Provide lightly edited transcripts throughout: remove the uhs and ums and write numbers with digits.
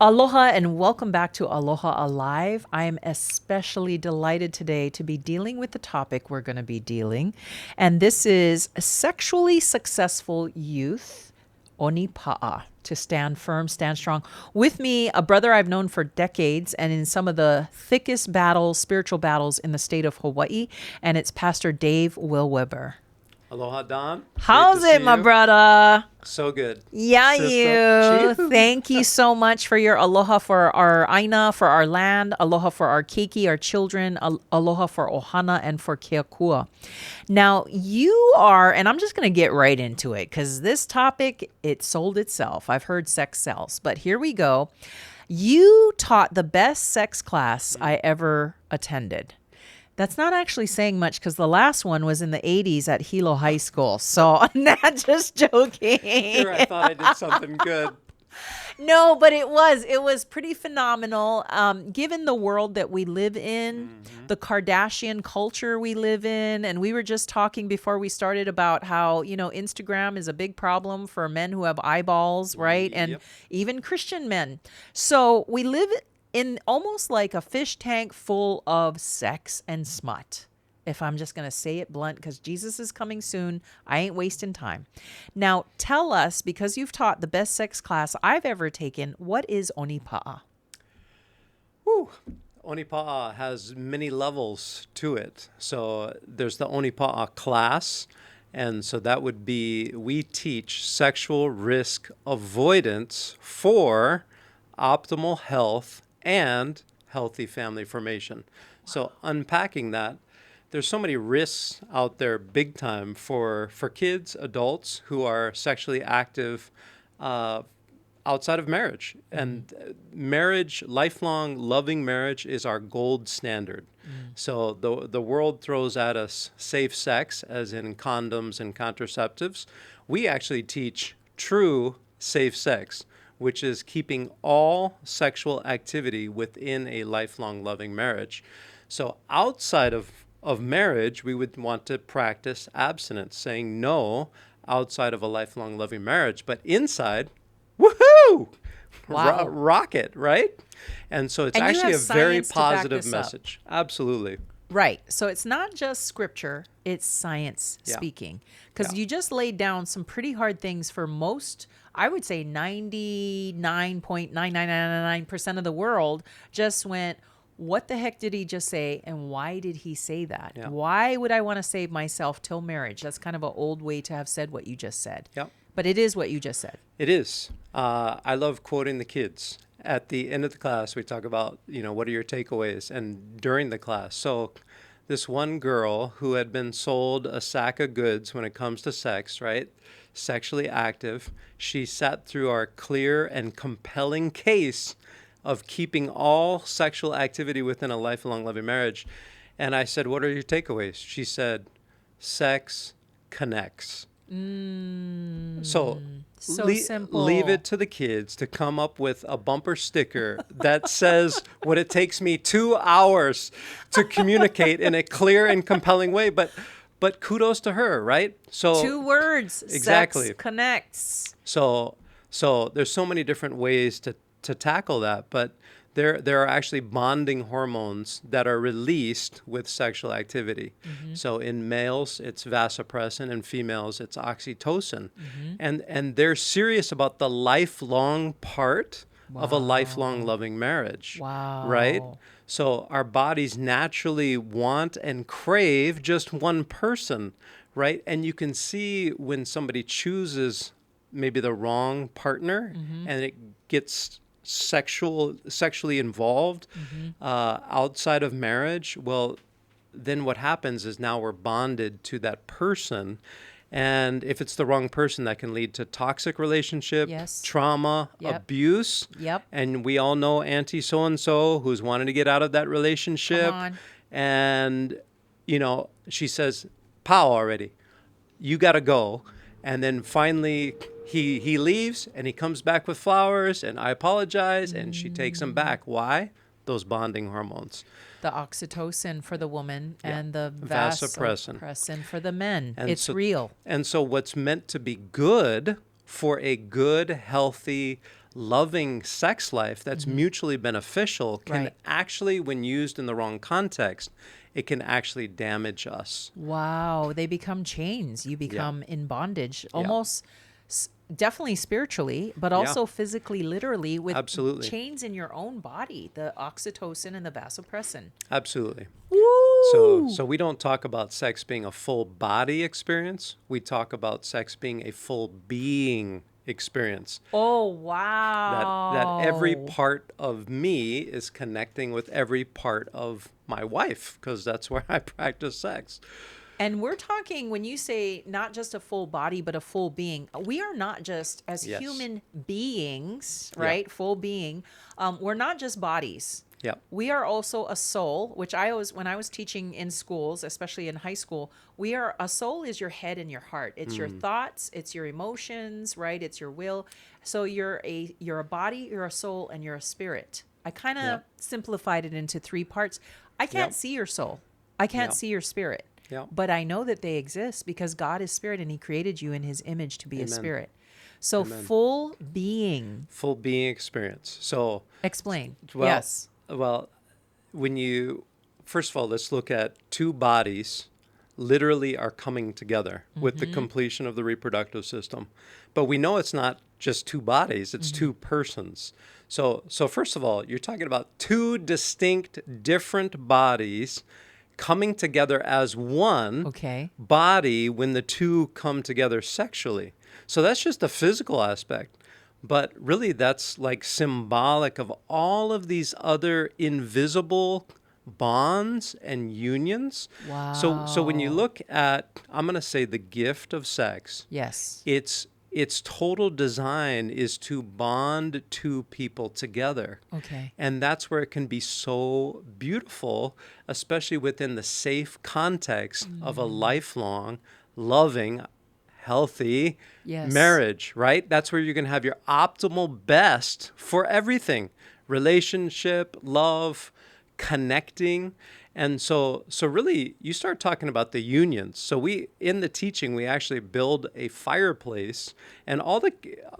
Aloha and welcome back to Aloha Alive. I am especially delighted today to be dealing with the topic we're going to be dealing. And this is sexually successful youth, Onipa'a, to stand firm, stand strong. With me, a brother I've known for decades and in some of the thickest battles, spiritual battles in the state of Hawaii. And it's Pastor Dave Willweber. Aloha, Don. How's it, my brother? So good. Yeah, Sister. you. Thank you so much for your aloha for our aina, for our land, aloha for our keiki, our children, aloha for ohana and for keakua. Now, you are, and I'm just going to get right into it because this topic, it sold itself. I've heard sex sells, but here we go. You taught the best sex class I ever attended. That's not actually saying much because the last one was in the 80s at Hilo High School. So I'm not just joking. Sure, I thought I did something good. No, but it was pretty phenomenal. Given the world that we live in, the Kardashian culture we live in, and we were just talking before we started about how, Instagram is a big problem for men who have eyeballs, right? And even Christian men. So we live in almost like a fish tank full of sex and smut. If I'm just going to say it blunt, because Jesus is coming soon, I ain't wasting time. Now, tell us, because you've taught the best sex class I've ever taken, what is Onipa'a? Whew. Onipa'a has many levels to it. So there's the Onipa'a class. And so that would be, we teach sexual risk avoidance for optimal health and healthy family formation. So unpacking that, there's so many risks out there big time for kids, adults who are sexually active outside of marriage. And marriage, lifelong loving marriage is our gold standard. So the world throws at us safe sex, as in condoms and contraceptives. We actually teach true safe sex, which is keeping all sexual activity within a lifelong loving marriage. So outside of marriage, we would want to practice abstinence, saying no outside of a lifelong loving marriage. But inside, woohoo! Wow. Rocket, right? And so it's actually a very positive message. Absolutely. Right. So it's not just scripture, it's science speaking. Because you just laid down some pretty hard things for most, I would say 99.9999% of the world just went, what the heck did he just say? And why did he say that? Yeah. Why would I want to save myself till marriage? That's kind of an old way to have said what you just said. Yep. But it is what you just said. It is. I love quoting the kids. At the end of the class, we talk about, what are your takeaways? And during the class. So this one girl who had been sold a sack of goods when it comes to sex, right? Sexually active. She sat through our clear and compelling case of keeping all sexual activity within a lifelong loving marriage. And I said, what are your takeaways? She said, sex connects. So simple. Leave it to the kids to come up with a bumper sticker that says what it takes me 2 hours to communicate in a clear and compelling way. But kudos to her, right? So 2 words. Exactly. Sex connects. So there's so many different ways to tackle that, but there are actually bonding hormones that are released with sexual activity. So in males, it's vasopressin, and females, it's oxytocin. And they're serious about the lifelong part of a lifelong loving marriage. Wow. Right? So our bodies naturally want and crave just one person, right? And you can see when somebody chooses maybe the wrong partner and it gets sexually involved outside of marriage, well, then what happens is now we're bonded to that person. And if it's the wrong person, that can lead to toxic relationship, trauma, abuse. And we all know Auntie so-and-so who's wanting to get out of that relationship. And, she says, pow already, you got to go. And then finally he leaves and he comes back with flowers and I apologize and she takes him back. Why? those bonding hormones. The oxytocin for the woman and the Vasopressin. vasopressin for the men. And It's so, real. And so what's meant to be good for a good, healthy, loving sex life that's mutually beneficial can Right. actually, when used in the wrong context, it can actually damage us. Wow, they become chains. You become in bondage, almost definitely spiritually, but also physically, literally, with Absolutely. chains in your own body, the oxytocin and the vasopressin. Absolutely. Woo! So we don't talk about sex being a full body experience. We talk about sex being a full being experience. Oh, That wow. every part of me is connecting with every part of my wife, because that's where I practice sex. And we're talking, when you say not just a full body, but a full being, we are not just as Yes. human beings, Yeah. right? Full being. We're not just bodies. Yeah. We are also a soul, which I always, when I was teaching in schools, especially in high school, a soul is your head and your heart. It's your thoughts, it's your emotions, right? It's your will. So you're a body, you're a soul, and you're a spirit. I kind of simplified it into 3 parts. I can't see your soul. I can't see your spirit. Yeah. But I know that they exist because God is spirit and he created you in his image to be a spirit. So full being. Full being experience. So, Explain. well, Yes. well, first of all, let's look at 2 bodies literally are coming together with the completion of the reproductive system. But we know it's not just 2 bodies, it's 2 persons. So first of all, you're talking about 2 distinct, different bodies coming together as one body when the 2 come together sexually. So that's just the physical aspect. But really, that's like symbolic of all of these other invisible bonds and unions. Wow. So when you look at, I'm going to say, the gift of sex, Yes. its total design is to bond 2 people together. Okay. And that's where it can be so beautiful, especially within the safe context of a lifelong, loving, healthy marriage, right? That's where you're going to have your optimal best for everything: relationship, love, connecting. And so really, you start talking about the unions. So in the teaching, we actually build a fireplace, and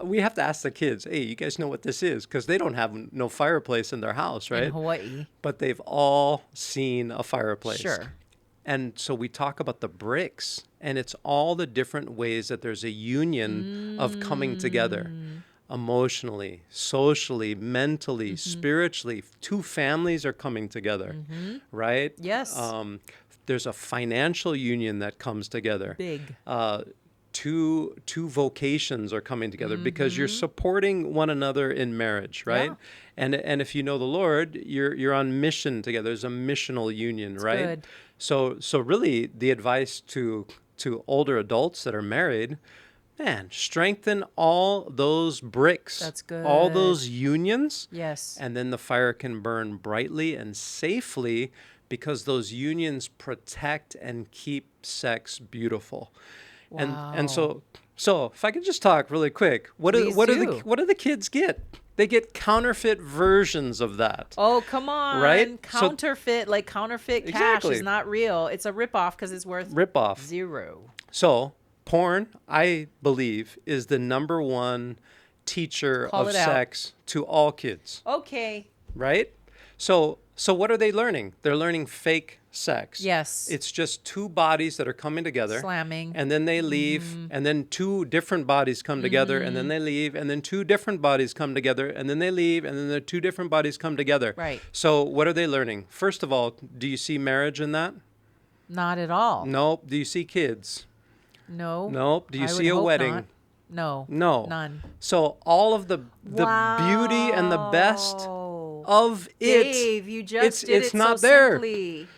we have to ask the kids, hey, you guys know what this is? Because they don't have no fireplace in their house, right? In Hawaii. But they've all seen a fireplace. Sure. And so we talk about the bricks, and it's all the different ways that there's a union of coming together. Emotionally, socially, mentally, spiritually. 2 families are coming together, right? Yes. There's a financial union that comes together. Big. Two vocations are coming together because you're supporting one another in marriage, right? Yeah. And if you know the Lord, you're on mission together. There's a missional union, right? Good. So really, the advice to older adults that are married, man, strengthen all those bricks. That's good. All those unions. Yes. And then the fire can burn brightly and safely, because those unions protect and keep sex beautiful. Wow. And so if I could just talk really quick, what do the kids get? They get counterfeit versions of that. Oh, come on. Right? Counterfeit, like counterfeit cash Exactly. is not real. It's a ripoff because it's worth Rip-off. 0. So porn, I believe, is the number 1 teacher Call of it out. sex to all kids, Okay. right? So what are they learning? They're learning fake sex. Yes. It's just 2 bodies that are coming together. Slamming. And then they leave, and then 2 different bodies come together, and then they leave, and then 2 different bodies come together, and then they leave, and then the 2 different bodies come together. Right. So what are they learning? First of all, do you see marriage in that? Not at all. Nope. Do you see kids? No. Nope. Do you I see would a hope wedding? not. No. No. None. So all of the beauty and the best of it, Dave, you just did it's it not so there. simply.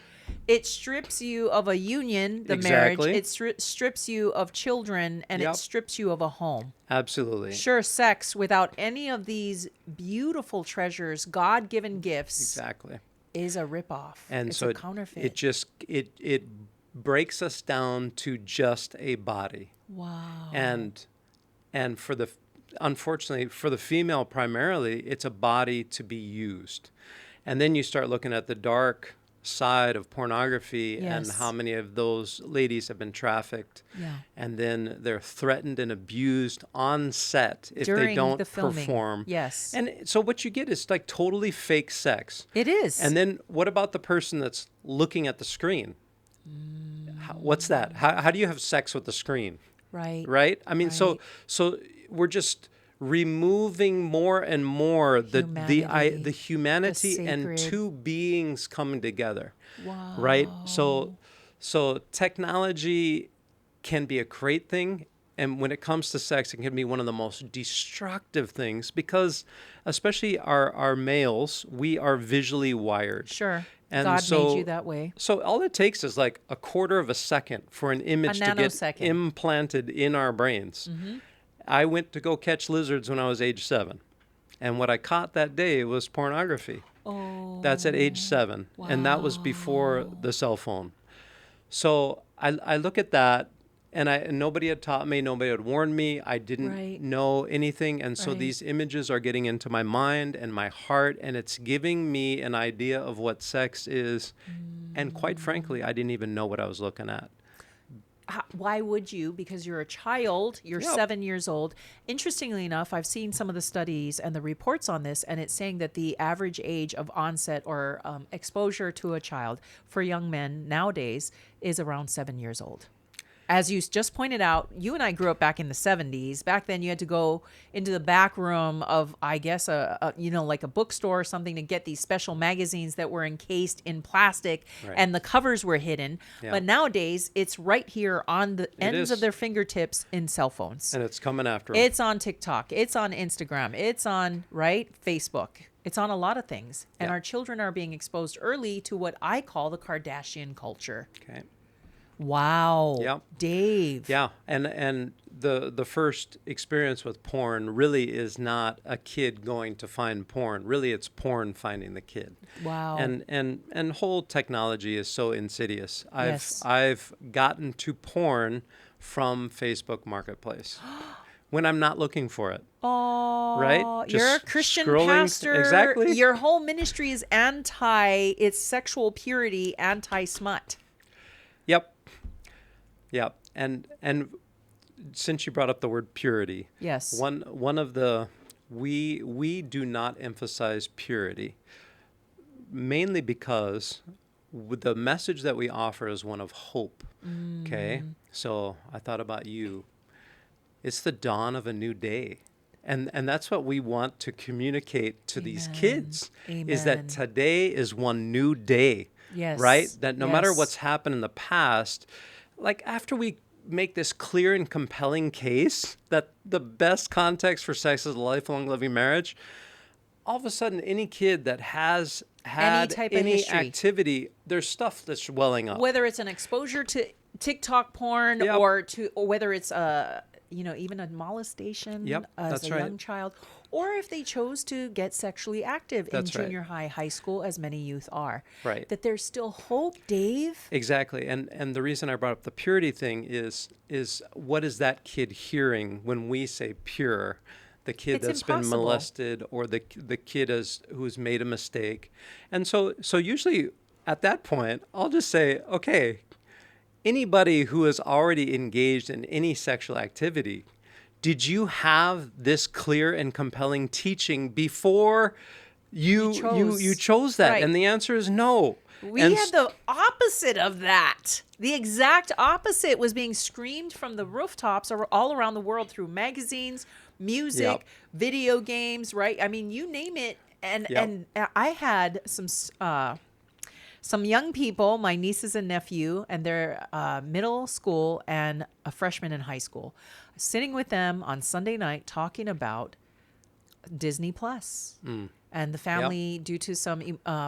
It strips you of a union, the Exactly. marriage. It strips you of children, and Yep. it strips you of a home. Absolutely. Sure, sex without any of these beautiful treasures, God-given gifts, Exactly. is a ripoff. And it's so a counterfeit. it breaks us down to just a body. Wow. And unfortunately for the female primarily, it's a body to be used. And then you start looking at the dark side of pornography and Yes. how many of those ladies have been trafficked. Yeah. And then they're threatened and abused on set if they During don't the filming. perform. Yes. And so what you get is like totally fake sex. It is. And then what about the person that's looking at the screen? What's that? How do you have sex with the screen? right. Right? I mean, Right. so we're just removing more and more the Humanity, humanity the and sacred. two beings coming together. Wow. Right? So technology can be a great thing, and when it comes to sex, it can be one of the most destructive things because, especially our males, we are visually wired. Sure. And God so, made you that way. So all it takes is like a quarter of a second for an image to get nanosecond. implanted in our brains. I went to go catch lizards when I was age 7. And what I caught that day was pornography. Oh. That's at age 7. And that was before the cell phone. So I look at that, and nobody had taught me, nobody had warned me. I didn't Right. know anything. And so Right. these images are getting into my mind and my heart, and it's giving me an idea of what sex is. And quite frankly, I didn't even know what I was looking at. Why would you? Because you're a child, you're Yep. 7 years old. Interestingly enough, I've seen some of the studies and the reports on this, and it's saying that the average age of onset or exposure to a child for young men nowadays is around 7 years old. As you just pointed out, you and I grew up back in the 70s. Back then, you had to go into the back room of, I guess, like a bookstore or something to get these special magazines that were encased in plastic, Right. and the covers were hidden. Yeah. But nowadays, it's right here on the ends is. of their fingertips in cell phones. And it's coming after 'em. It's on TikTok. It's on Instagram. It's on, Facebook. It's on a lot of things. And Yeah. our children are being exposed early to what I call the Kardashian culture. Okay. Wow. Yep. Dave. Yeah, and the first experience with porn really is not a kid going to find porn. Really, it's porn finding the kid. Wow. And whole technology is so insidious. Yes. I've gotten to porn from Facebook Marketplace when I'm not looking for it. Oh, Right? You're a Just Christian scrolling- pastor. exactly. Your whole ministry is it's sexual purity, anti-smut. Yep. Yep. And since you brought up the word purity, Yes. one of the we do not emphasize purity, mainly because the message that we offer is one of hope. Okay? So I thought about you. It's the dawn of a new day. And that's what we want to communicate to these Amen. kids is that Amen. today is one new day. Yes. Right? That no matter Yes. what's happened in the past, like after we make this clear and compelling case that the best context for sex is a lifelong living marriage, all of a sudden any kid that has had type of any history. activity, there's stuff that's welling up. Whether it's an exposure to TikTok porn Yep. or whether it's even a molestation Yep, as that's a right. young child, or if they chose to get sexually active That's in right. junior high school, as many youth are. Right. That there's still hope, Dave. Exactly. And the reason I brought up the purity thing is what is that kid hearing when we say pure? The kid It's that's been impossible. molested or the kid who's made a mistake. And so usually at that point, I'll just say, okay, anybody who is already engaged in any sexual activity, did you have this clear and compelling teaching before you chose that? Right. And the answer is no. We And had the opposite of that. The exact opposite was being screamed from the rooftops all around the world through magazines, music, Yep. video games, right? I mean, you name it. And Yep. and I had some young people, my nieces and nephew, and they're middle school and a freshman in high school, sitting with them on Sunday night talking about Disney Plus. And the family, due to some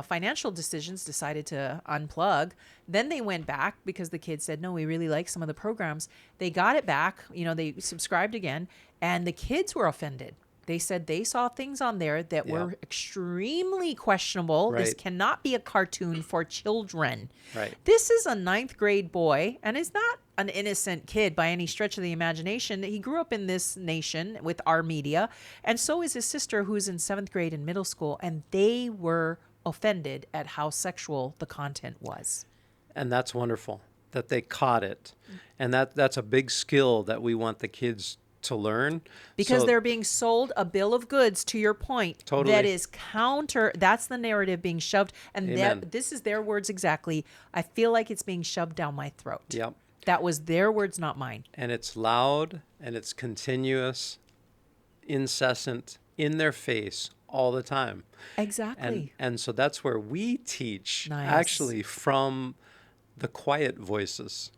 financial decisions, decided to unplug. Then they went back because the kids said, no, we really like some of the programs. They got it back. They subscribed again. And the kids were offended. They said they saw things on there that were extremely questionable. This Right. cannot be a cartoon for children. Right. This is a 9th grade boy, and is not an innocent kid by any stretch of the imagination. He grew up in this nation with our media, and so is his sister, who's in 7th grade in middle school, and they were offended at how sexual the content was. And that's wonderful that they caught it. And that's a big skill that we want the kids to learn. Because So- they're being sold a bill of goods, to your point, Totally. that is that's the narrative being shoved. And Amen. this is their words exactly. I feel like it's being shoved down my throat. Yep. That was their words, not mine. And it's loud and it's continuous, incessant, in their face all the time. Exactly. And so that's where we teach Nice. actually from the quiet voices.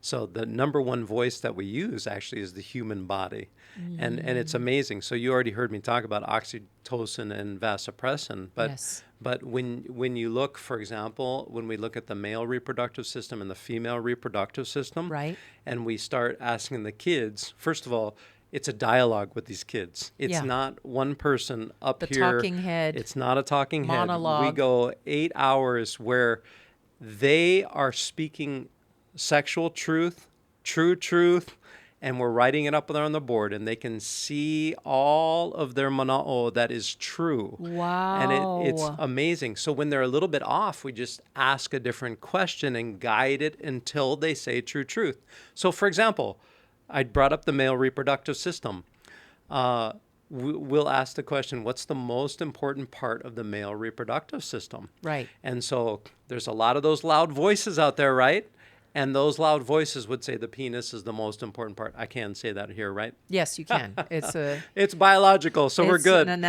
So the number one voice that we use actually is the human body. And it's amazing. So you already heard me talk about oxytocin and vasopressin, but Yes. but when you look, for example, when we look at the male reproductive system and the female reproductive system, Right. and we start asking the kids, first of all, it's a dialogue with these kids. It's Yeah. not one person up The here. talking head. It's not a talking head. We Monologue. go 8 hours where they are speaking sexual truth, true truth, and we're writing it up there on the board, and they can see all of their mana'o that is true. Wow. And it's amazing. So when they're a little bit off, we just ask a different question and guide it until they say true truth. So, for example, I brought up the male reproductive system. We'll ask the question, what's the most important part of the male reproductive system? Right. And so there's a lot of those loud voices out there, right? And those loud voices would say the penis is the most important part. I can say that here, right? Yes, you can. It's biological, so we're It's good. an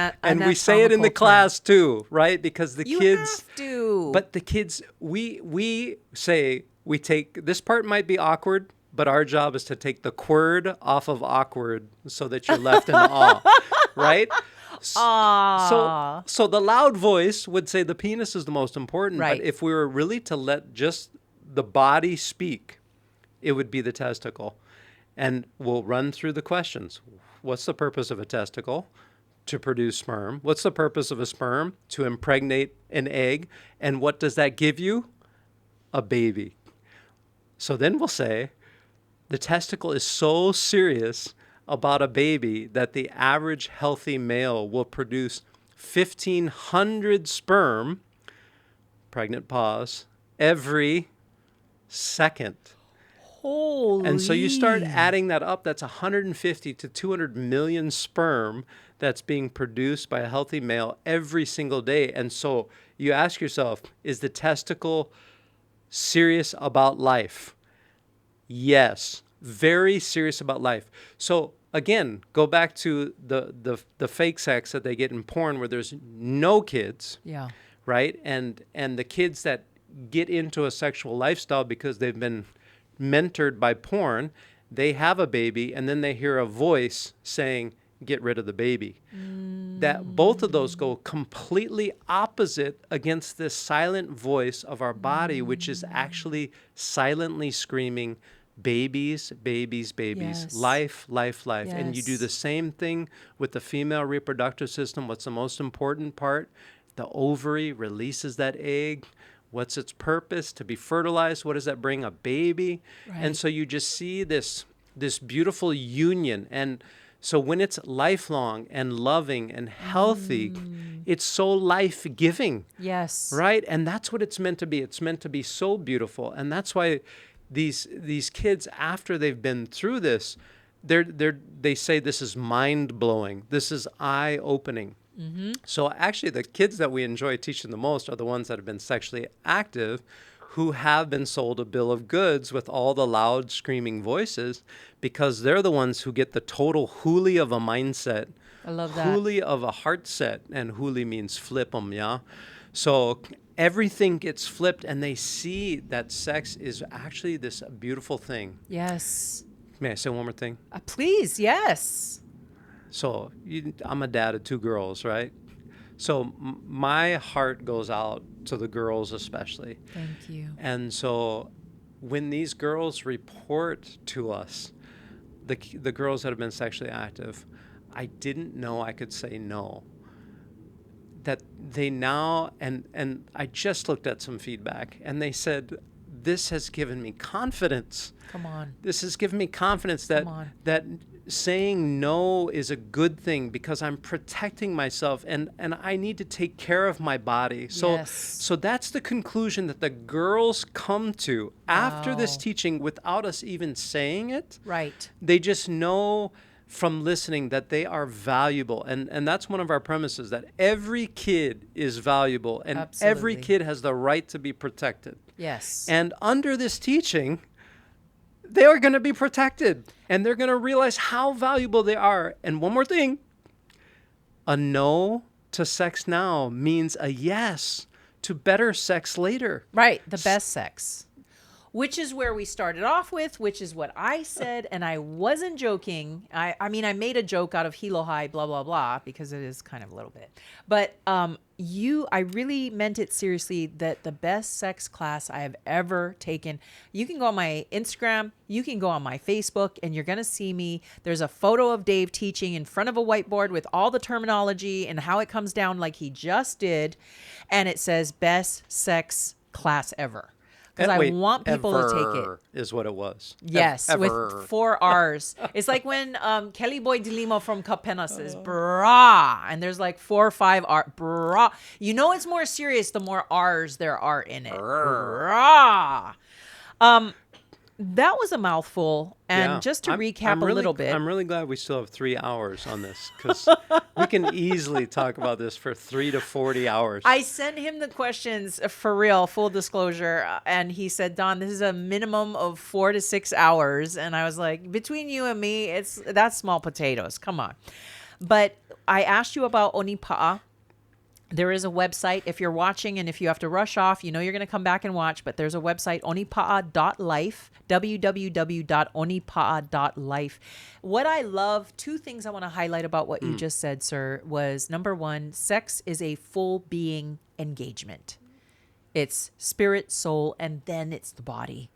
We say it in the anatomical term. class too, right? Because the You kids, have to. but the kids, we say we take this part might be awkward, but our job is to take the quird off of awkward so that you're left in awe, right? So the loud voice would say the penis is the most important. Right. But if we were really to let just the body speak, it would be the testicle. And we'll run through the questions. What's the purpose of a testicle? To produce sperm. What's the purpose of a sperm? To impregnate an egg. And what does that give you? A baby. So then we'll say the testicle is so serious about a baby that the average healthy male will produce 1,500 sperm, pregnant pause, every second. Holy. And so you start adding that up, that's 150 to 200 million sperm that's being produced by a healthy male every single day. And so you ask yourself, is the testicle serious about life? Yes, very serious about life. So again, go back to the fake sex that they get in porn where there's no kids, Yeah. right? And the kids that get into a sexual lifestyle because they've been mentored by porn, they have a baby and then they hear a voice saying, get rid of the baby. That both of those go completely opposite against this silent voice of our body, which is actually silently screaming, babies, babies, babies, Yes. life, life, life. And you do Yes. the same thing with the female reproductive system. What's the most important part? The ovary releases that egg. What's its purpose? To be fertilized. What does that bring? A baby. Right. And so you just see this beautiful union. And so when it's lifelong and loving and healthy, it's so life-giving. Yes. Right? And that's what it's meant to be. It's meant to be so beautiful. And that's why these kids, after they've been through this, they say this is mind-blowing. This is eye-opening. So actually the kids that we enjoy teaching the most are the ones that have been sexually active, who have been sold a bill of goods with all the loud screaming voices, because they're the ones who get the total huli of a mindset. I love that. Huli of a heart set, and huli means flip 'em, yeah? So everything gets flipped and they see that sex is actually this beautiful thing. Yes. May I say one more thing? Please, yes. So I'm a dad of 2 girls, right? So my heart goes out to the girls especially. Thank you. And so when these girls report to us, the girls that have been sexually active, I didn't know I could say no. That they now, and I just looked at some feedback, and they said, this has given me confidence. Come on. This has given me confidence Come on. that saying no is a good thing because I'm protecting myself and I need to take care of my body. So Yes. so that's the conclusion that the girls come to after this Wow. teaching without us even saying it. Right. They just know from listening that they are valuable. And that's one of our premises, that every kid is valuable and every Absolutely. kid has the right to be protected. Yes. And under this teaching, they are going to be protected and they're going to realize how valuable they are. And one more thing, a no to sex now means a yes to better sex later. Right. The best sex. Which is where we started off with, which is what I said, and I wasn't joking. I mean, I made a joke out of Hilo High, blah, blah, blah, because it is kind of a little bit. But I really meant it seriously, that the best sex class I have ever taken. You can go on my Instagram, you can go on my Facebook, and you're going to see me. There's a photo of Dave teaching in front of a whiteboard with all the terminology and how it comes down like he just did. And it says best sex class ever. Because I want people to take it. Everrrr is what it was. Yes, Everrrr. with 4 R's. It's like when Kelly Boy DeLimo from Capena says, brah, and there's like 4 or 5 R, brah. You know it's more serious the more R's there are in it. Brah. That was a mouthful. And Yeah. just to I'm recap a really- little bit. I'm really glad we still have 3 hours on this because we can easily talk about this for 3 to 40 hours. I sent him the questions for real, full disclosure. And he said, Don, this is a minimum of 4 to 6 hours. And I was like, between you and me, that's small potatoes. Come on. But I asked you about Onipa'a. There is a website. If you're watching and if you have to rush off, you know you're going to come back and watch, but there's a website, onipa'a.life, www.onipa'a.life. What I love, 2 things I want to highlight about what you just said, sir, was number 1, sex is a full being engagement. It's spirit, soul, and then it's the body.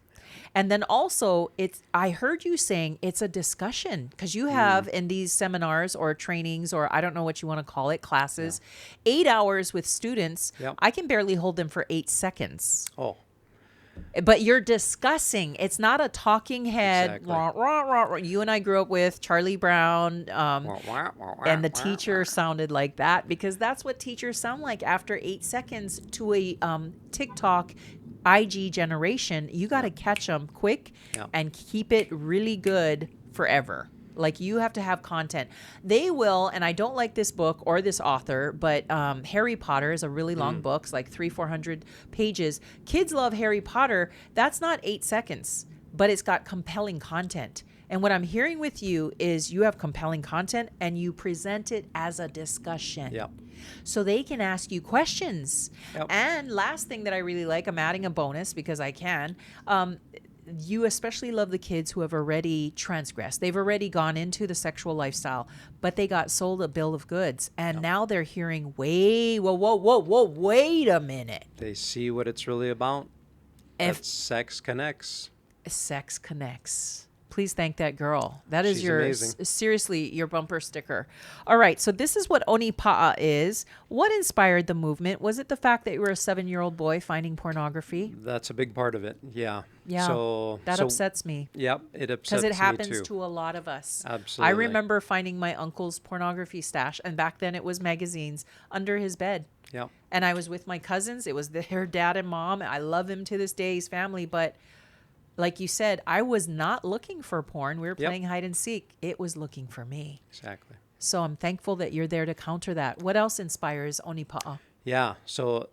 And then also, I heard you saying it's a discussion, because you have in these seminars or trainings, or I don't know what you want to call it, classes, 8 hours with students. Yep. I can barely hold them for 8 seconds. Oh, But you're discussing. It's not a talking head. Exactly. Rah, rah, rah, rah. You and I grew up with Charlie Brown, and the teacher sounded like that, because that's what teachers sound like after 8 seconds to a TikTok IG generation. You got to catch them quick and keep it really good forever. Like, you have to have content. They will, and I don't like this book or this author, but Harry Potter is a really long book. It's like 300-400 pages. Kids love Harry Potter. That's not 8 seconds, but it's got compelling content. And what I'm hearing with you is you have compelling content and you present it as a discussion. Yep. So they can ask you questions. Yep. And last thing that I really like, I'm adding a bonus because I can. You especially love the kids who have already transgressed. They've already gone into the sexual lifestyle, but they got sold a bill of goods. And now they're hearing, wait a minute. They see what it's really about. If- That sex connects. Sex connects. Please thank that girl. That is She's your, amazing. seriously, your bumper sticker. All right. So this is what Onipa'a is. What inspired the movement? Was it the fact that you were a 7-year-old boy finding pornography? That's a big part of it. Yeah. Yeah. So That upsets me. Yep, it upsets Because it me happens too. to a lot of us. Absolutely. I remember finding my uncle's pornography stash, and back then it was magazines, under his bed. Yep. And I was with my cousins. It was their dad and mom. I love him to this day, his family. But like you said, I was not looking for porn. We were Yep. playing hide and seek. It was looking for me. Exactly. So I'm thankful that you're there to counter that. What else inspires Onipa'a? Yeah, so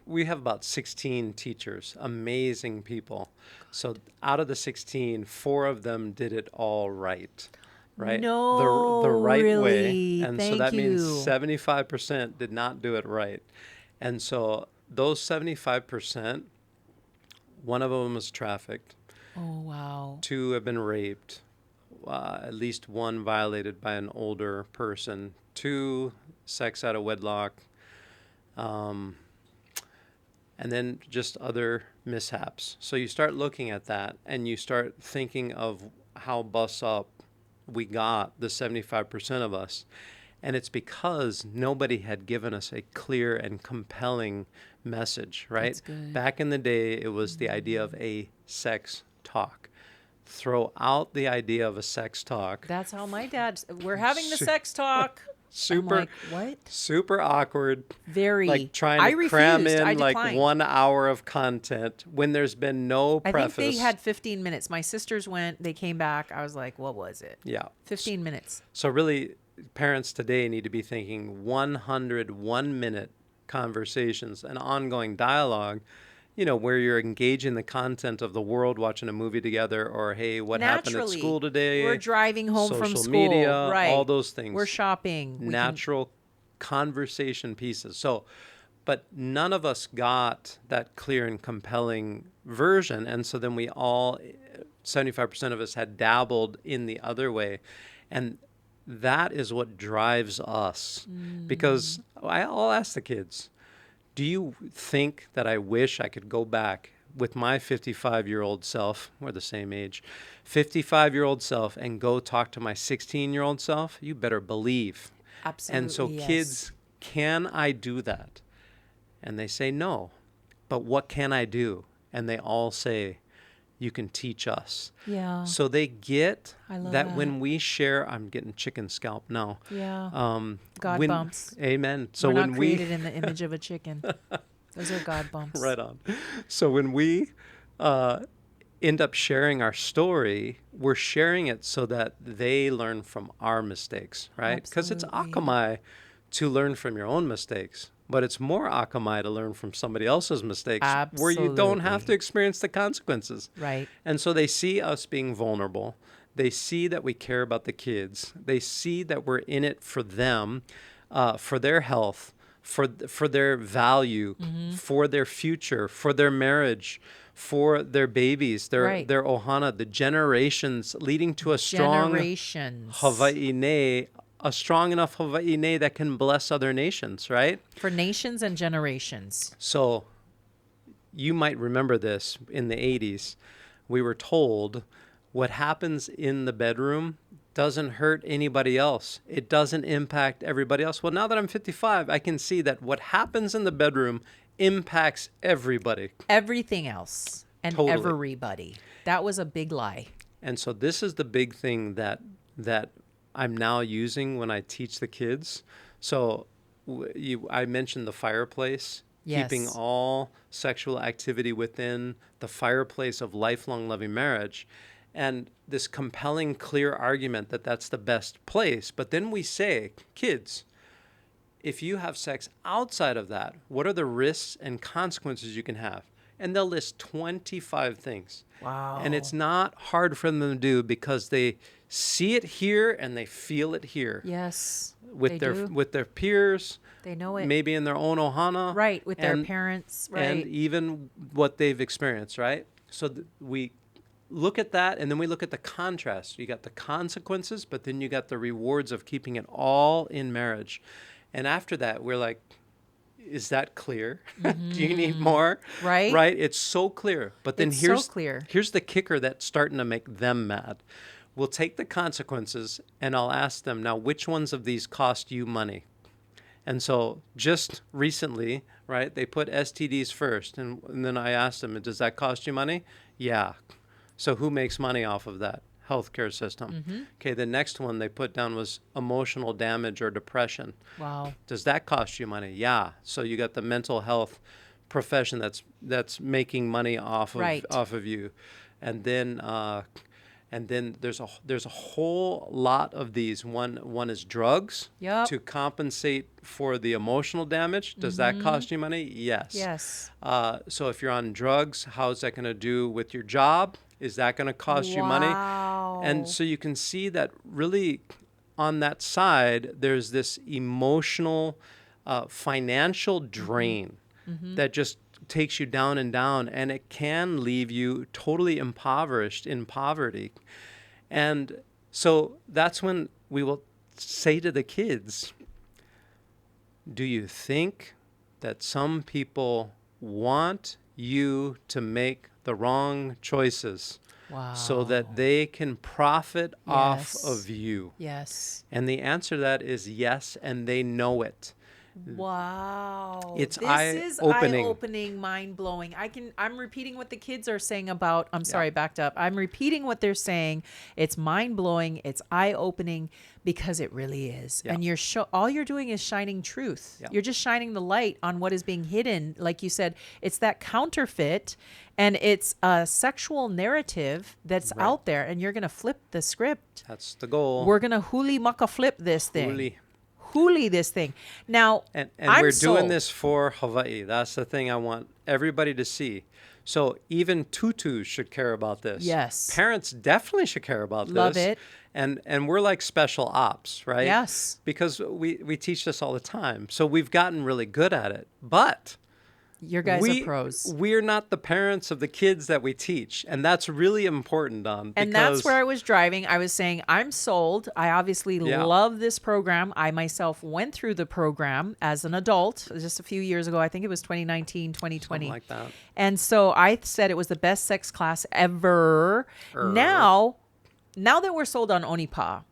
we have about 16 teachers, amazing people. So out of the 16, 4 of them did it all right. Right? No, the right really? way. And so Thank that means you. 75% did not do it right. And so those 75%, one of them was trafficked. Oh, wow. 2 have been raped. At least 1 violated by an older person. 2 sex out of wedlock. And then just other mishaps. So you start looking at that and you start thinking of how bust up we got, the 75% of us. And it's because nobody had given us a clear and compelling message, right? That's good. Back in the day, it was the idea of a sex talk. throw out the idea of a sex talk. That's how my dad, we're having the sex talk. Super, I'm like, what? super awkward. Very. Like trying I to cram refused. I in like declined. 1 hour of content when there's been no I preface. think they had 15 minutes. My sisters went, they came back. I was like, what was it? Yeah. 15 minutes. So really, parents today need to be thinking 100 1-minute conversations, an ongoing dialogue, where you're engaging the content of the world, watching a movie together, or, hey, what happened at Naturally. school today? We're driving home from social school. media, Right. all those things. We're shopping. Natural conversation pieces. So, but none of us got that clear and compelling version. And so then we all, 75% of us had dabbled in the other way. And that is what drives us. Because I'll ask the kids, do you think that I wish I could go back with my 55-year-old self, we're the same age, 55-year-old self, and go talk to my 16-year-old self? You better believe. Absolutely. And so kids, can I do that? And they say no. But what can I do? And they all say, you can teach us. Yeah. So they get I love that that. when we share, I'm getting chicken scalp now. Yeah. God bumps. Amen. So We're when not created in the image of a chicken. Those are God bumps. Right on. So when we end up sharing our story, we're sharing it so that they learn from our mistakes, right? Because it's Absolutely. akamai to learn from your own mistakes, but it's more akamai to learn from somebody else's mistakes where you don't have to experience the consequences. Right. And so they see us being vulnerable. They see that we care about the kids. They see that we're in it for them, for their health, for their value, for their future, for their marriage, for their babies, their ohana, the generations leading to a strong Hawaii'ne, a strong enough Hawaii'ne that can bless other nations, right? For nations and generations. So you might remember this in the 80s. We were told what happens in the bedroom doesn't hurt anybody else. It doesn't impact everybody else. Well, now that I'm 55, I can see that what happens in the bedroom impacts everybody. Everything else and Totally. everybody. That was a big lie. And so this is the big thing that I'm now using when I teach the kids. So I mentioned the fireplace. Yes. Keeping all sexual activity within the fireplace of lifelong loving marriage. And this compelling, clear argument that that's the best place. But then we say, kids, if you have sex outside of that, what are the risks and consequences you can have? And they'll list 25 things. Wow. And it's not hard for them to do because they see it here and they feel it here. Yes. With their peers. They know it. Maybe in their own ohana. Right, with their parents. Right. And even what they've experienced, right? So we look at that, and then we look at the contrast. You got the consequences, but then you got the rewards of keeping it all in marriage. And after that, we're like, is that clear? Do you need more? Right. Right? It's so clear. But then It's here's so clear. Here's the kicker that's starting to make them mad. We'll take the consequences, and I'll ask them, now, which ones of these cost you money? And so just recently, right, they put STDs first. And then I asked them, does that cost you money? Yeah. So who makes money off of that? Healthcare system. Okay, the next one they put down was emotional damage or depression. Wow. Does that cost you money? Yeah. So you got the mental health profession that's making money off of you. And then there's a whole lot of these. One is drugs to compensate for the emotional damage. Does that cost you money? Yes. Yes. So if you're on drugs, how's that going to do with your job? Is that going to cost you money? And so you can see that really on that side, there's this emotional, financial drain that just takes you down and down, and it can leave you totally impoverished in poverty. And so that's when we will say to the kids, do you think that some people want you to make the wrong choices so that they can profit off of you? Yes. And the answer to that is yes, and they know it. Wow. It's This is eye-opening. eye-opening, mind-blowing. I'm repeating what the kids are saying about, I'm Yeah. sorry, I backed up. I'm repeating what they're saying. It's mind-blowing, it's eye-opening because it really is. Yeah. And all you're doing is shining truth. Yeah. You're just shining the light on what is being hidden. Like you said, it's that counterfeit and it's a sexual narrative that's Right. out there, and you're going to flip the script. That's the goal. We're going to huli mucka flip this thing. Huli. Huli this thing. Now, And I'm we're doing sold. this for Hawaii. That's the thing I want everybody to see. So even tutus should care about this. Yes. Parents definitely should care about Love this. it. And we're like special ops, right? Yes. Because we teach this all the time. So we've gotten really good at it. But Your guys are pros. we're not the parents of the kids that we teach. And that's really important, Don. And that's where I was driving. I was saying, I'm sold. I obviously Yeah. love this program. I myself went through the program as an adult just a few years ago. I think it was 2019, 2020. Something like that. And so I said it was the best sex class ever. Now that we're sold on Onipa'a,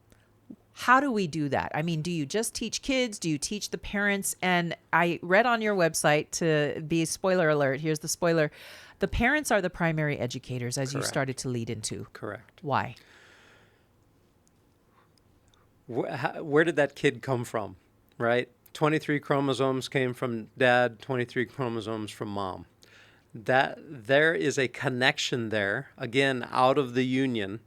how do we do that? I mean, do you just teach kids? Do you teach the parents? And I read on your website, to be spoiler alert, here's the spoiler. The parents are the primary educators, as you Correct. started to lead into. Correct. Why? Where did that kid come from, right? 23 chromosomes came from dad, 23 chromosomes from mom. That there is a connection there, again, out of the union.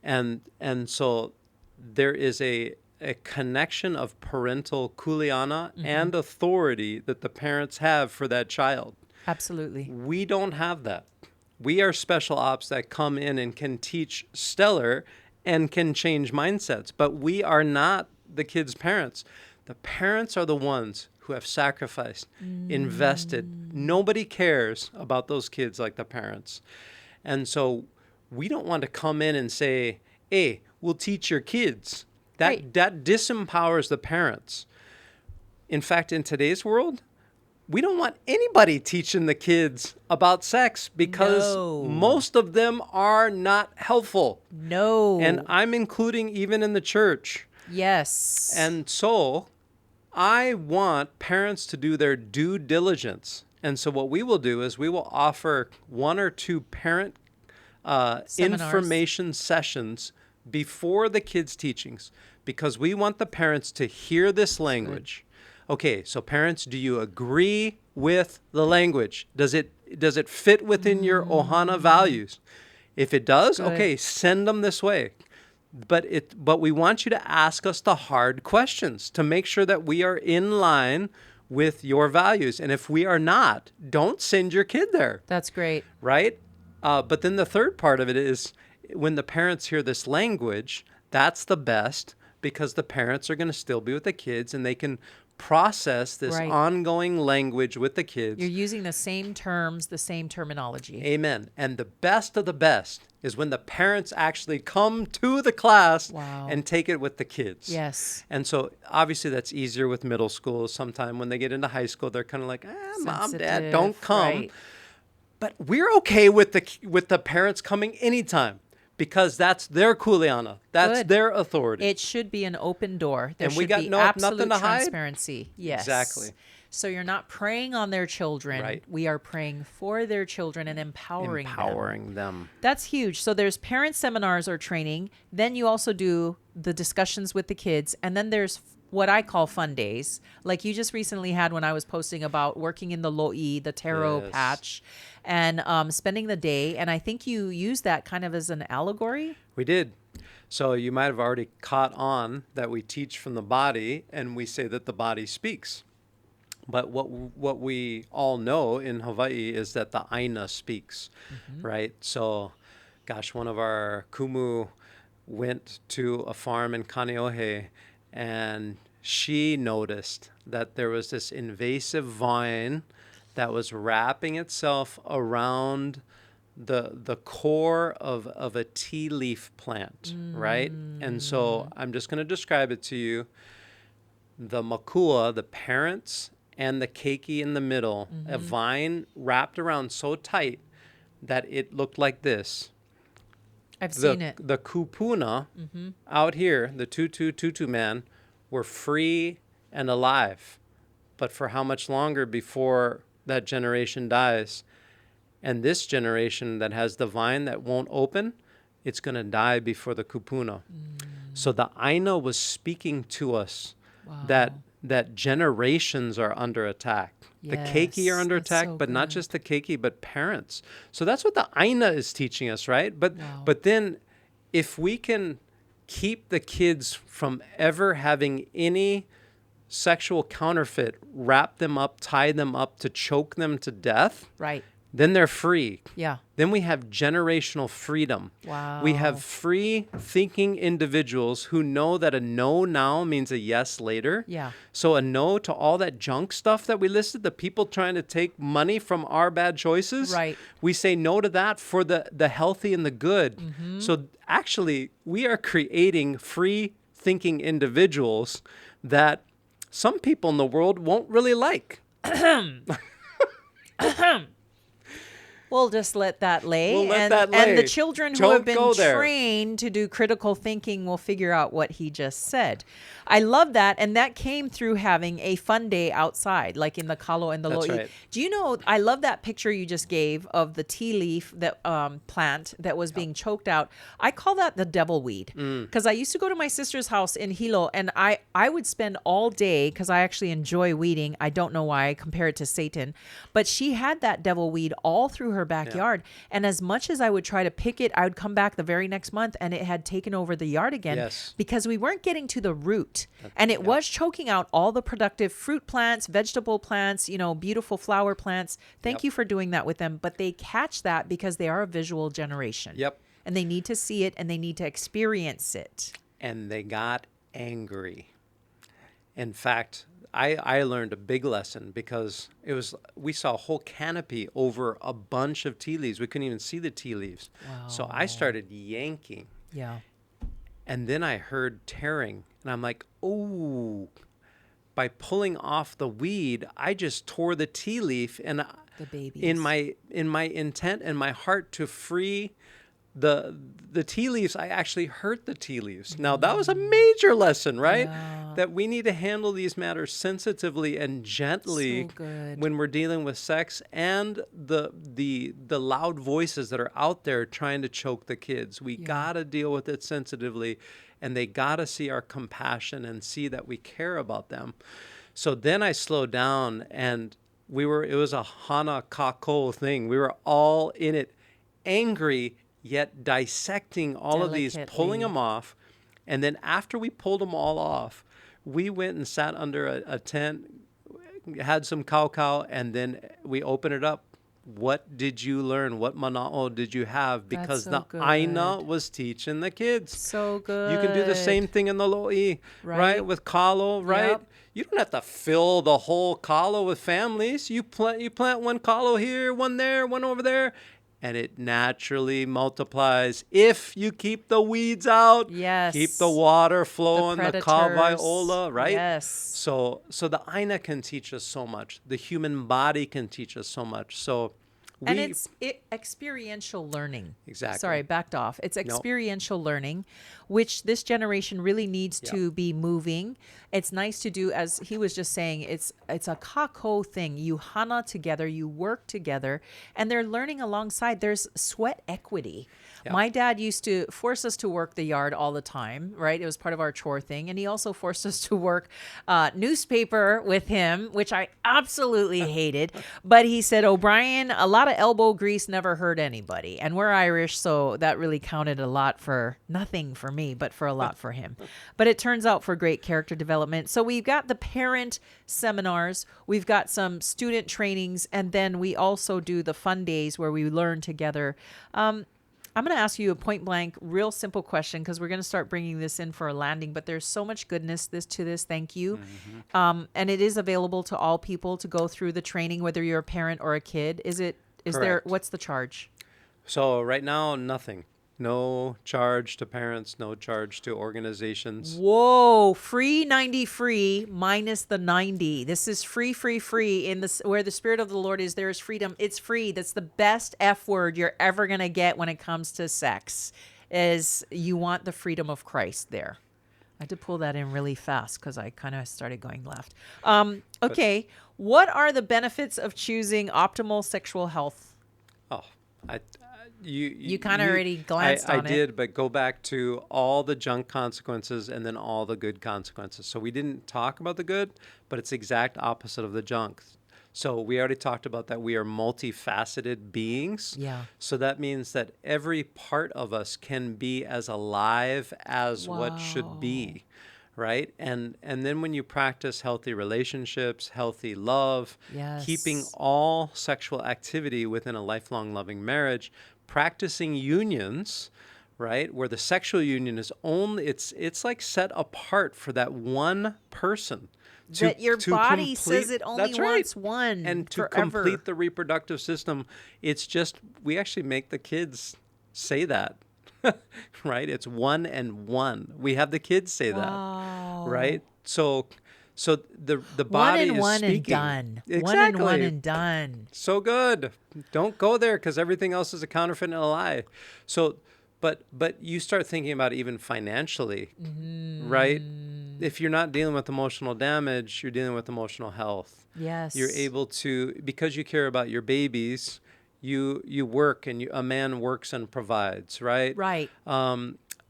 And so there is a connection of parental kuleana and authority that the parents have for that child. Absolutely. We don't have that. We are special ops that come in and can teach stellar and can change mindsets, but we are not the kids' parents. The parents are the ones who have sacrificed, invested. Nobody cares about those kids like the parents. And so we don't want to come in and say, hey, we'll teach your kids. Right. That disempowers the parents. In fact, in today's world, we don't want anybody teaching the kids about sex because No. most of them are not helpful. No. And I'm including even in the church. yes. And so I want parents to do their due diligence. And so what we will do is we will offer 1 or 2 parent Seminars. information sessions before the kids' teachings, because we want the parents to hear this language. Okay, so parents, do you agree with the language? Does it fit within your Ohana values? If it does, Good. okay, send them this way. But we want you to ask us the hard questions to make sure that we are in line with your values. And if we are not, don't send your kid there, That's great. right? But then the third part of it is when the parents hear this language, that's the best, because the parents are going to still be with the kids and they can process this Right. ongoing language with the kids. You're using the same terms, the same terminology. Amen. And the best of the best is when the parents actually come to the class Wow. and take it with the kids. Yes. And so obviously that's easier with middle school. Sometime when they get into high school, they're kind of like, mom, dad, Sensitive, don't come. right. But we're okay with the parents coming anytime, because that's their kuleana. That's Good. their authority. It should be an open door. There And we should got be nothing absolute to hide? transparency. Yes. Exactly. So you're not preying on their children. Right. We are praying for their children and Empowering them. That's huge. So there's parent seminars or training. Then you also do the discussions with the kids. And then there's what I call fun days. Like you just recently had when I was posting about working in the lo'i, the taro Yes. patch, and spending the day. And I think you use that kind of as an allegory. We did. So you might have already caught on that we teach from the body and we say that the body speaks. But what we all know in Hawaii is that the aina speaks, right? So, gosh, one of our kumu went to a farm in Kaneohe, and she noticed that there was this invasive vine that was wrapping itself around the core of a tea leaf plant, right? And so I'm just going to describe it to you. The makua, the parents, and the keiki in the middle, a vine wrapped around so tight that it looked like this. I've seen it. The kupuna out here, the tutu man, were free and alive. but for how much longer before that generation dies? And this generation that has the vine that won't open, it's going to die before the kupuna. So the Aina was speaking to us that generations are under attack. The keiki are under attack, but not just the keiki, but parents. So that's what the Aina is teaching us, right? But then if we can keep the kids from ever having any sexual counterfeit, wrap them up, tie them up to choke them to death, Right. then they're free. Yeah. Then we have generational freedom. Wow. We have free thinking individuals who know that a no now means a yes later. Yeah. So a no to all that junk stuff that we listed, the people trying to take money from our bad choices. Right. We say no to that for the healthy and the good. So actually, we are creating free thinking individuals that some people in the world won't really like. We'll just let that lay. We'll let and, that lay. And the children who Don't have been go there. trained to do critical thinking will figure out what he just said. I love that. And that came through having a fun day outside, like in the kalo and the That's lo'i. right. Do you know, I love that picture you just gave of the tea leaf that plant that was being choked out. I call that the devil weed. Because I used to go to my sister's house in Hilo, and I would spend all day, because I actually enjoy weeding. I don't know why I compare it to Satan. But she had that devil weed all through her backyard. And as much as I would try to pick it, I would come back the very next month and it had taken over the yard again. Yes. Because we weren't getting to the root. And it was choking out all the productive fruit plants, vegetable plants, beautiful flower plants. Thank you for doing that with them. But they catch that because they are a visual generation. Yep. And they need to see it and they need to experience it. And they got angry. In fact, I learned a big lesson because we saw a whole canopy over a bunch of tea leaves. We couldn't even see the tea leaves. Wow. So I started yanking. Yeah. And then I heard tearing. And I'm like, oh, by pulling off the weed, I just tore the tea leaf. And The babies. in my intent and my heart to free the tea leaves, I actually hurt the tea leaves. Now that was a major lesson, right? Yeah. That we need to handle these matters sensitively and gently So good. when we're dealing with sex and the loud voices that are out there trying to choke the kids. We gotta deal with it sensitively, and they gotta see our compassion and see that we care about them. So then I slowed down, and it was a hana kako thing. We were all in it, angry, yet dissecting all of these, pulling them off. And then after we pulled them all off, we went and sat under a tent, had some cow, and then we opened it up. What did you learn? What mana'o did you have? Because so the Aina good. was teaching the kids. So good. You can do the same thing in the lo'i, right? With kalo, right? Yep. You don't have to fill the whole kalo with families. You plant one kalo here, one there, one over there, and it naturally multiplies if you keep the weeds out. Yes. Keep the water flowing, the predators. kavaiola, right? Yes. So the Aina can teach us so much. The human body can teach us so much. So And it's experiential learning. Exactly. Sorry, backed off. It's experiential learning, which this generation really needs to be moving. It's nice to do, as he was just saying, it's a kako thing. You hana together, you work together, and they're learning alongside. There's sweat equity. Yeah. My dad used to force us to work the yard all the time, right? It was part of our chore thing. And he also forced us to work newspaper with him, which I absolutely hated. But he said, O'Brien, a lot of elbow grease never hurt anybody. And we're Irish, so that really counted a lot for nothing for me, but for a lot for him. But it turns out for great character development. So we've got the parent seminars, we've got some student trainings, and then we also do the fun days where we learn together. I'm going to ask you a point blank, real simple question, because we're going to start bringing this in for a landing, but there's so much goodness to this. Thank you. Mm-hmm. And it is available to all people to go through the training, whether you're a parent or a kid. Is there, what's the charge? So right now, nothing. No charge to parents, no charge to organizations. Whoa, free 90 free minus the 90. This is free in this, where the Spirit of the Lord is, there is freedom. It's free. That's the best F word you're ever going to get when it comes to sex, is you want the freedom of Christ there. I had to pull that in really fast because I kind of started going left. Okay. What are the benefits of choosing optimal sexual health? Oh, I, You kind of already glanced I on it. did, but go back to all the junk consequences and then all the good consequences. So we didn't talk about the good, but it's the exact opposite of the junk. So we already talked about that we are multifaceted beings. Yeah. So that means that every part of us can be as alive as what should Wow. be, right? And then when you practice healthy relationships, healthy love, keeping Yes. all sexual activity within a lifelong loving marriage, practicing unions, right, where the sexual union is only it's like set apart for that one person That your body says it only that's right, wants one and to forever. complete the reproductive system. It's just we actually make the kids say that. Right, it's one and one. We have the kids say Wow. that, right? So the One body and is one speaking. and done. Exactly. One and one and done. So good. Don't go there because everything else is a counterfeit and a lie. So, but you start thinking about it even financially, right? If you're not dealing with emotional damage, you're dealing with emotional health. Yes. You're able to, because you care about your babies, you work and a man works and provides, right? Right.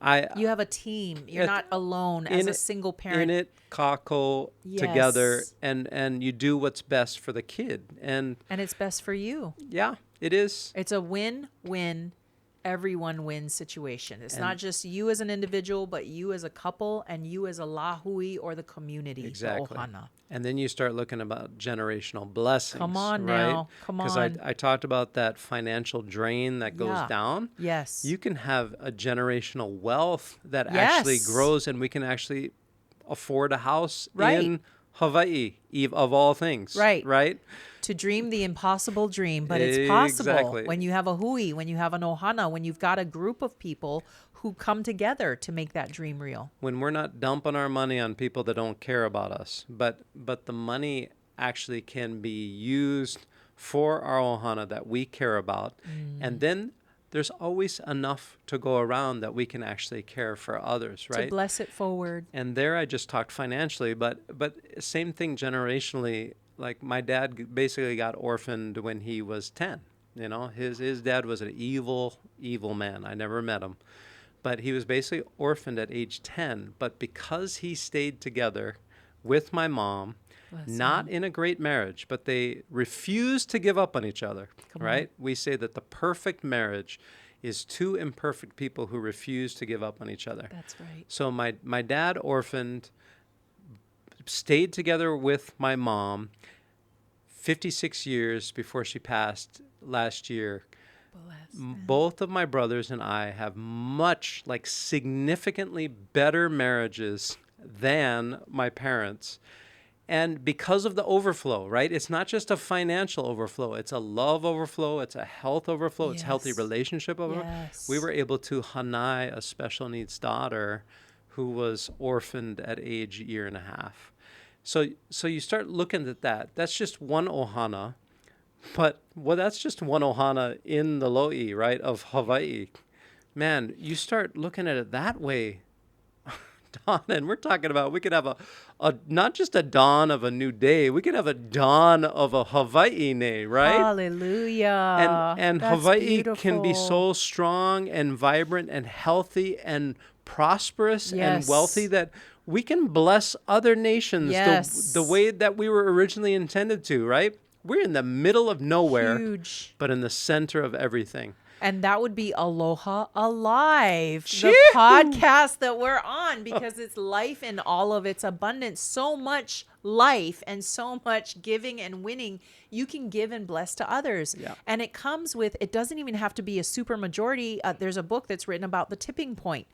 I You have a team. You're At- not alone as a single parent. in it, kako together, Yes. and you do what's best for the kid. And And it's best for you. yeah, it is. It's a win-win, everyone wins situation. It's not just you as an individual, but you as a couple and you as a lahui or the community. the Exactly. ohana. And then you start looking about generational blessings. Come on right? now. Come Because on. I talked about that financial drain that goes Yeah. down. Yes. You can have a generational wealth that Yes. actually grows, and we can actually afford a house Right. in Hawaii, of all things. Right. Right? To dream the impossible dream, but it's possible Exactly. when you have a hui, when you have an ohana, when you've got a group of people who come together to make that dream real. When we're not dumping our money on people that don't care about us, but the money actually can be used for our ohana that we care about, and then there's always enough to go around that we can actually care for others, right? To bless it forward. And there I just talked financially, but same thing generationally. Like my dad basically got orphaned when he was 10. You know, his dad was an evil man. I never met him. But he was basically orphaned at age 10. But because he stayed together with my mom, Bless not in a great marriage, but they refused to give up on each other, right? We say that the perfect marriage is two imperfect people who refuse to give up on each other. That's right. So my dad orphaned, stayed together with my mom 56 years before she passed last year. Bless. Both of my brothers and I have significantly better marriages than my parents. And because of the overflow, right? It's not just a financial overflow. It's a love overflow. It's a health overflow. It's healthy Yes. relationship overflow. Yes. We were able to hanai a special needs daughter who was orphaned at age year and a half. So you start looking at that. That's just one ohana. But that's just one ohana in the lo'i, right, of Hawaii. Man, you start looking at it that way, Dawn, and we're talking about we could have a not just a dawn of a new day, we could have a dawn of a Hawaii day, right? Hallelujah. And That's Hawaii can be beautiful. so strong and vibrant and healthy and prosperous and Yes. wealthy that we can bless other nations Yes. the way that we were originally intended to, right? We're in the middle of nowhere, Huge. but in the center of everything. And that would be Aloha Alive, the Chee-hoo! podcast that we're on, because it's life in all of its abundance. So much life and so much giving and winning. You can give and bless to others. Yeah. And it comes with, it doesn't even have to be a super majority. There's a book that's written about the tipping point.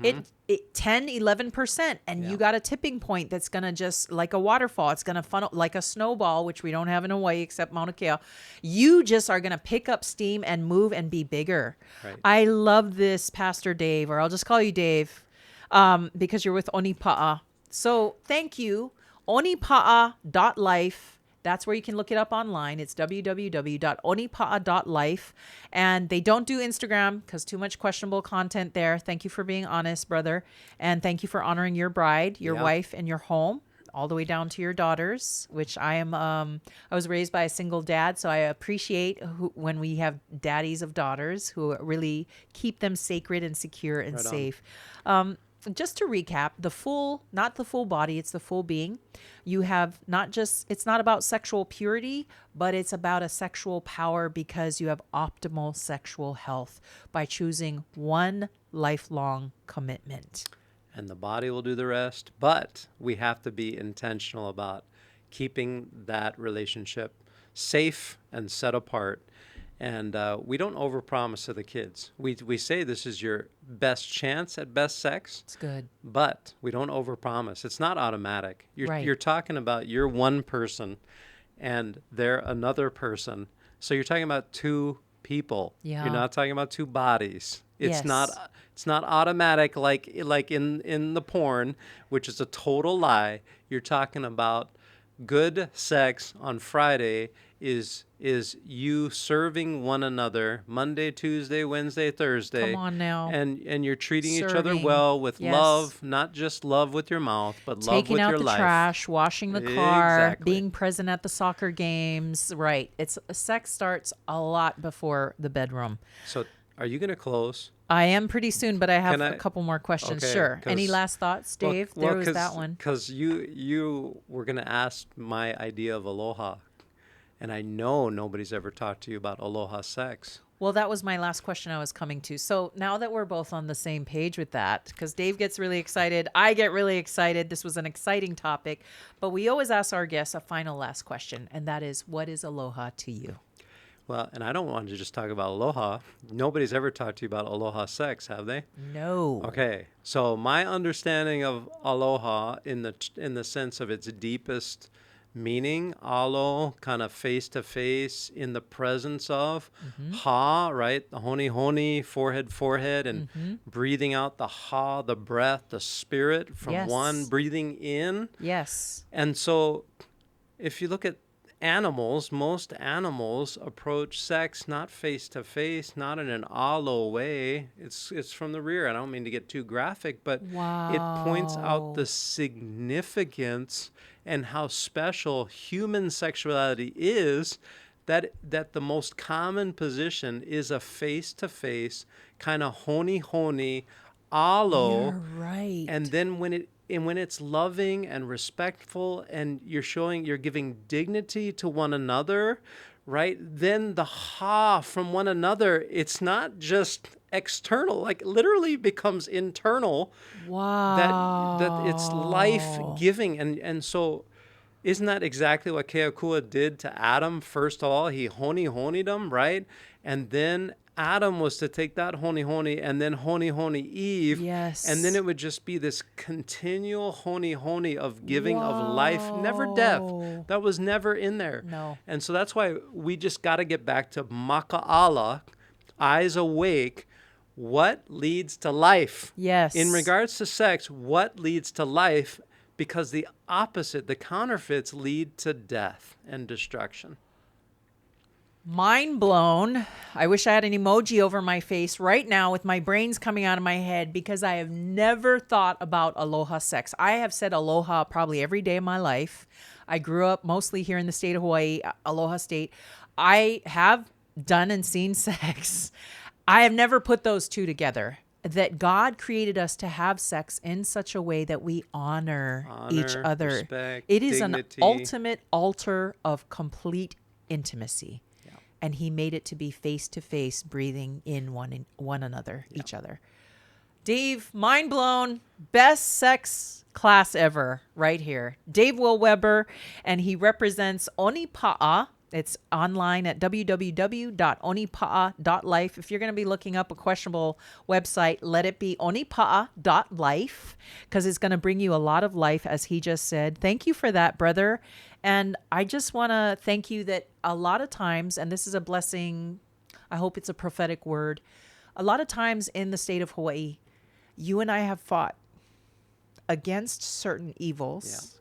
It 10, 11%. And you got a tipping point that's going to just like a waterfall. It's going to funnel like a snowball, which we don't have in Hawaii except Mauna Kea. You just are going to pick up steam and move and be bigger. Right. I love this, Pastor Dave, or I'll just call you Dave, because you're with Onipa'a. So thank you. Onipa'a.life. That's where you can look it up online. It's www.onipa'a.life. And they don't do Instagram because too much questionable content there. Thank you for being honest, brother. And thank you for honoring your bride, your Yeah. wife, and your home, all the way down to your daughters, which I was raised by a single dad. So I appreciate when we have daddies of daughters who really keep them sacred and secure and Right on. safe. Just to recap, not the full body, it's the full being. You have it's not about sexual purity, but it's about a sexual power because you have optimal sexual health by choosing one lifelong commitment. And the body will do the rest. But we have to be intentional about keeping that relationship safe and set apart. And we don't overpromise to the kids. We say this is your best chance at best sex. It's good. But we don't overpromise. It's not automatic. Right. You're talking about you're one person and they're another person. So you're talking about two people. Yeah. You're not talking about two bodies. It's Yes. not automatic like in the porn, which is a total lie. You're talking about good sex on Friday is you serving one another Monday, Tuesday, Wednesday, Thursday. Come on now. And you're treating each other Serving. well with Yes. love, not just love with your mouth, but love Taking with out your the life. trash, washing the car, Exactly. being present at the soccer games. Right. Sex starts a lot before the bedroom. So are you going to close? I am pretty soon, but I have Can I- a couple more questions. Okay, Sure. Any 'cause- last thoughts, Dave? There was that one. Because you were going to ask my idea of aloha. And I know nobody's ever talked to you about aloha sex. Well, that was my last question I was coming to. So now that we're both on the same page with that, because Dave gets really excited, I get really excited. This was an exciting topic, but we always ask our guests a final last question, and that is, what is aloha to you? Well, and I don't want to just talk about aloha. Nobody's ever talked to you about aloha sex, have they? No. Okay. So my understanding of aloha in the sense of its deepest meaning, alo, kind of face to face in the presence of, ha, right? The honi, forehead, and breathing out the ha, the breath, the spirit from Yes. one, breathing in. Yes. And so if you look at animals, most animals approach sex not face to face, not in an alo way. It's from the rear. I don't mean to get too graphic, but it points out the significance and how special human sexuality is, that the most common position is a face to face kind of honi alo. You're right. And then when it's loving and respectful and you're giving dignity to one another, right? Then the ha from one another, it's not just external, like literally becomes internal. Wow. That it's life-giving. And so isn't that exactly what Keakua did to Adam? First of all, he honi'd him, right? And then Adam was to take that honi and then honi Eve. Yes. And then it would just be this continual honi of giving of life, never death. That was never in there. No. And so that's why we just got to get back to maka'ala, eyes awake. What leads to life? Yes. In regards to sex, what leads to life? Because the opposite, the counterfeits, lead to death and destruction. Mind blown. I wish I had an emoji over my face right now with my brains coming out of my head because I have never thought about aloha sex. I have said aloha probably every day of my life. I grew up mostly here in the state of Hawaii, Aloha State. I have done and seen sex. I have never put those two together. That God created us to have sex in such a way that we honor each other. Respect, It is dignity. an ultimate altar of complete intimacy. Yeah. And he made it to be face to face, breathing in one another, each other. Dave, mind blown. Best sex class ever right here. Dave Willweber, and he represents Onipa'a. It's online at www.onipa'a.life. If you're going to be looking up a questionable website, let it be onipa'a.life because it's going to bring you a lot of life, as he just said. Thank you for that, brother. And I just want to thank you that a lot of times, and this is a blessing, I hope it's a prophetic word, a lot of times in the state of Hawaii, you and I have fought against certain evils.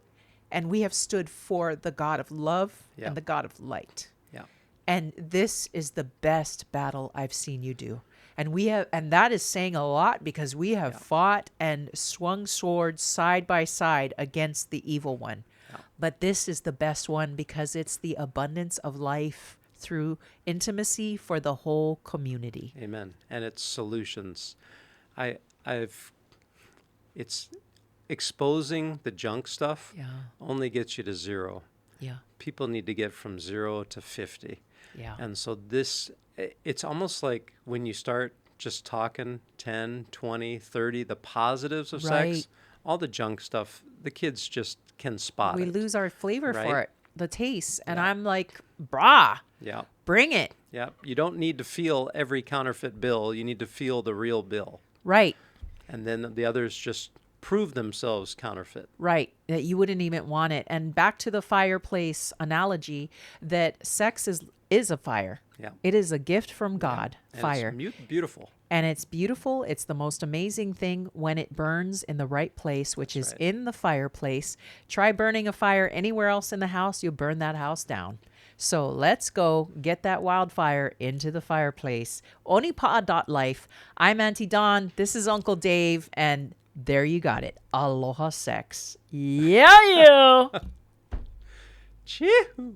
And we have stood for the God of love Yeah. and the God of light. Yeah. And this is the best battle I've seen you do. And that is saying a lot, because we have fought and swung swords side by side against the evil one. Yeah. But this is the best one, because it's the abundance of life through intimacy for the whole community. Amen. And it's solutions. It's exposing the junk stuff Yeah. only gets you to 0. Yeah. People need to get from 0 to 50. Yeah. And so it's almost like when you start just talking 10, 20, 30, the positives of Right. sex, all the junk stuff, the kids just can spot We it. lose our flavor for right? it, the taste. And Yeah. I'm like, brah, Yeah. bring it. Yeah. You don't need to feel every counterfeit bill. You need to feel the real bill. Right. And then the others just prove themselves counterfeit. Right. That you wouldn't even want it. And back to the fireplace analogy, that sex is a fire. Yeah. It is a gift from God, And fire. It's beautiful. And it's beautiful. It's the most amazing thing when it burns in the right place, which is right. in the fireplace. Try burning a fire anywhere else in the house, you'll burn that house down. So let's go get that wildfire into the fireplace. Onipa'a.life. I'm Auntie Dawn. This is Uncle Dave. And there you got it. Aloha sex. Yeah, you. Chee-hoo.